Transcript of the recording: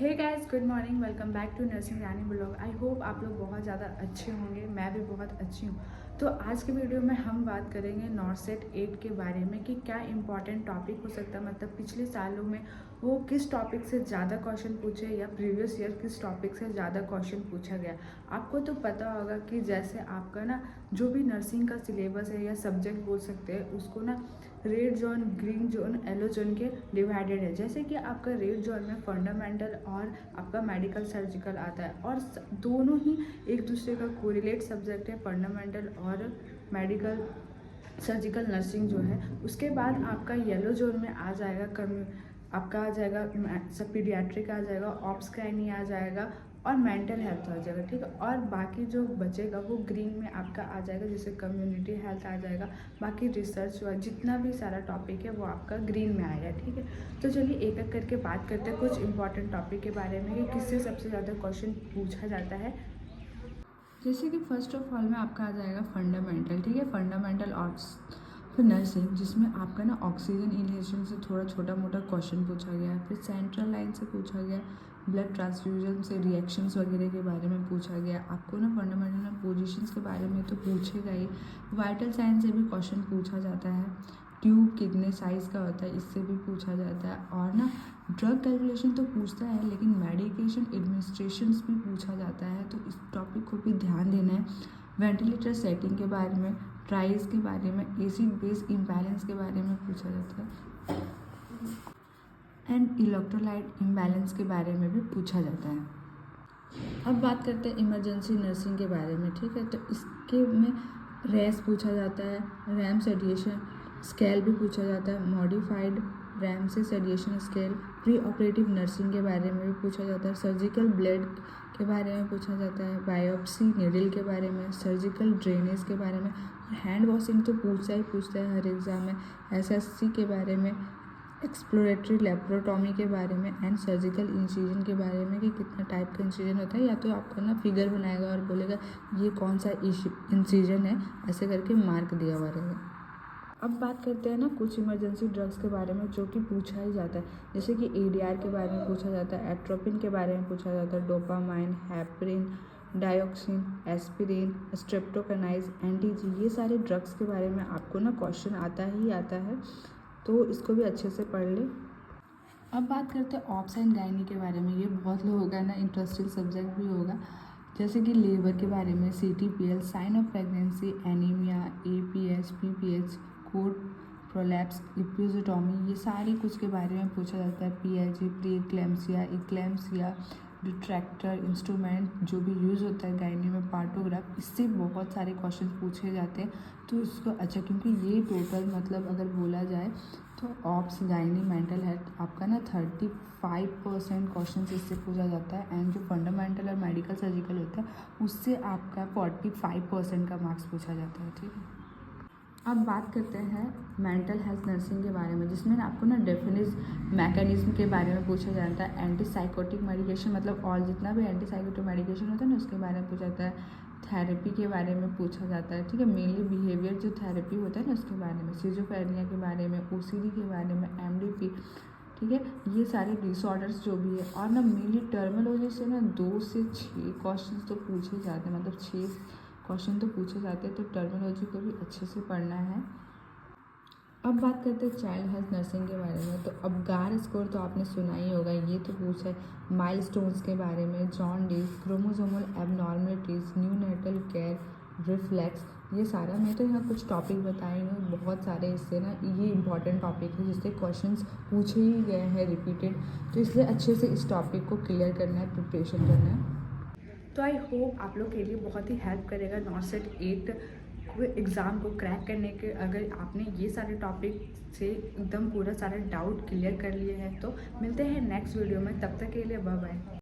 Hey guys, good morning. Welcome back to nursing Rani blog. I hope आप लोग बहुत ज़्यादा अच्छे होंगे। मैं भी बहुत अच्छी हूँ। तो आज के वीडियो में हम बात करेंगे नॉर्सेट 8 के बारे में कि क्या इंपॉर्टेंट टॉपिक हो सकता है। मतलब पिछले सालों में वो किस टॉपिक से ज़्यादा क्वेश्चन पूछे या प्रीवियस ईयर किस टॉपिक से ज़्यादा क्वेश्चन पूछा गया। आपको तो पता होगा कि जैसे आपका ना जो भी नर्सिंग का सिलेबस है या सब्जेक्ट बोल सकते हैं उसको ना red zone, green zone, yellow zone के डिवाइडेड है। जैसे कि आपका रेड जोन में फंडामेंटल और आपका मेडिकल सर्जिकल आता है और दोनों ही एक दूसरे का कोरिलेट सब्जेक्ट है, फंडामेंटल और मेडिकल सर्जिकल नर्सिंग जो है। उसके बाद आपका येलो जोन में आ जाएगा आपका आ जाएगा सब पीडियाट्रिक आ जाएगा, ऑप्स गायनी आ जाएगा और मेंटल हेल्थ आ जाएगा। ठीक है, और बाकी जो बचेगा वो ग्रीन में आपका आ जाएगा, जैसे कम्युनिटी हेल्थ आ जाएगा। बाकी रिसर्च जितना भी सारा टॉपिक है वो आपका ग्रीन में आएगा। ठीक है, तो चलिए एक एक करके बात करते हैं कुछ इंपॉर्टेंट टॉपिक के बारे में कि किससे सबसे ज़्यादा क्वेश्चन पूछा जाता है। जैसे कि फर्स्ट ऑफ ऑल में आपका आ जाएगा फंडामेंटल। ठीक है, फंडामेंटल फिर नर्सिंग, जिसमें आपका ना ऑक्सीजन इनहेलेशन से थोड़ा छोटा मोटा क्वेश्चन पूछा गया है। फिर सेंट्रल लाइन से पूछा गया, ब्लड ट्रांसफ्यूजन से रिएक्शंस वगैरह के बारे में पूछा गया। आपको ना फंडामेंटल में पोजीशंस के बारे में तो पूछेगा ही। वाइटल साइन से भी क्वेश्चन पूछा जाता है। ट्यूब कितने साइज़ का होता है इससे भी पूछा जाता है। और ना ड्रग कैलकुलेशन तो पूछता है, लेकिन मेडिकेशन एडमिनिस्ट्रेशंस भी पूछा जाता है, तो इस टॉपिक को भी ध्यान देना है। वेंटिलेटर सेटिंग के बारे में, ट्राइज के बारे में, एसिड बेस इम्बैलेंस के बारे में पूछा जाता है एंड इलेक्ट्रोलाइट इम्बैलेंस के बारे में भी पूछा जाता है। अब बात करते हैं इमरजेंसी नर्सिंग के बारे में। ठीक है, तो इसके में रेस पूछा जाता है, रैम सेडिएशन स्केल भी पूछा जाता है, मॉडिफाइड रैम से सेडिएशन स्केल, प्री ऑपरेटिव नर्सिंग के बारे में भी पूछा जाता है, सर्जिकल ब्लेड के बारे में पूछा जाता है, बायोप्सी नीडल के बारे में, सर्जिकल ड्रेनेज के बारे में, और हैंड वॉशिंग तो पूछता है हर एग्ज़ाम में, एसएससी के बारे में, एक्सप्लोरेटरी लेप्रोटॉमी के बारे में एंड सर्जिकल इंसिजन के बारे में कि कितना टाइप का इंसिजन होता है। या तो आपका ना फिगर बनाएगा और बोलेगा ये कौन सा इंसिजन है, ऐसे करके मार्क दिया हुआ रहेगा। अब बात करते हैं ना कुछ इमरजेंसी ड्रग्स के बारे में जो कि पूछा ही जाता है। जैसे कि एडीआर के बारे में पूछा जाता है, एट्रोपिन के बारे में पूछा जाता है, डोपामाइन, हेपरिन, डायोक्सिन, एस्पिरिन, स्ट्रेप्टोकाइनाइज, एंटीजी, ये सारे ड्रग्स के बारे में आपको ना क्वेश्चन आता ही आता है, तो इसको भी अच्छे से पढ़ ले। अब बात करते हैं ऑप्स एंड गायनी के बारे में। ये बहुत लोगों का ना इंटरेस्टिंग सब्जेक्ट भी होगा। जैसे कि लेबर के बारे में, CTPL, sign of pregnancy, anaemia, APH, PPH, cord prolapse, episiotomy, ये सारी कुछ के बारे में पूछा जाता है। PIG, प्री इक्लेम्सिया, डिट्रैक्टर इंस्ट्रूमेंट जो भी यूज़ होता है गायनी में, पार्टोग्राफ, इससे बहुत सारे क्वेश्चन पूछे जाते हैं। तो इसको अच्छा, क्योंकि ये टोटल मतलब अगर बोला जाए तो ऑप्स गायनी मेंटल हेल्थ आपका ना 35% क्वेश्चन इससे पूछा जाता है, एंड जो फंडामेंटल और मेडिकल सर्जिकल होता है उससे आपका 45% का मार्क्स पूछा जाता है। ठीक है, अब बात करते हैं मेंटल हेल्थ नर्सिंग के बारे में, जिसमें आपको ना डेफिनिट मैकेनिज्म के बारे में पूछा जाता है। एंटी साइकोटिक मेडिकेशन, मतलब और जितना भी एंटी साइकोटिक मेडिकेशन होता है ना उसके बारे में पूछा जाता है। थेरेपी के बारे में पूछा जाता है। ठीक है, मेनली बिहेवियर जो थेरेपी होता है ना उसके बारे में, सिजोफ्रेनिया के बारे में, OCD के बारे में, MDP। ठीक है, ये सारे डिसऑर्डर्स जो भी है। और ना मेनली टर्मिनोलॉजी से ना 2 से 6 क्वेश्चन तो पूछे जाते हैं, मतलब 6 क्वेश्चन तो पूछे जाते हैं, तो टर्मिनोलॉजी को भी अच्छे से पढ़ना है। अब बात करते हैं चाइल्ड हेल्थ नर्सिंग के बारे में। तो अब गार स्कोर तो आपने सुना ही होगा, ये तो पूछा है। माइलस्टोन्स के बारे में, jaundice, chromosomal abnormalities, neonatal care, reflex, ये सारा मैं तो यहाँ कुछ टॉपिक बताए हूँ, बहुत सारे इससे ना ये इंपॉर्टेंट टॉपिक है जिससे क्वेश्चंस पूछे ही गए हैं रिपीटेड, तो इसलिए अच्छे से इस टॉपिक को क्लियर करना है, प्रिपरेशन करना है। तो आई होप आप लोग के लिए बहुत ही हेल्प करेगा नॉर्सेट 8 एग्ज़ाम को क्रैक करने के। अगर आपने ये सारे टॉपिक से एकदम पूरा सारा डाउट क्लियर कर लिए हैं तो मिलते हैं नेक्स्ट वीडियो में। तब तक के लिए बाय बाय।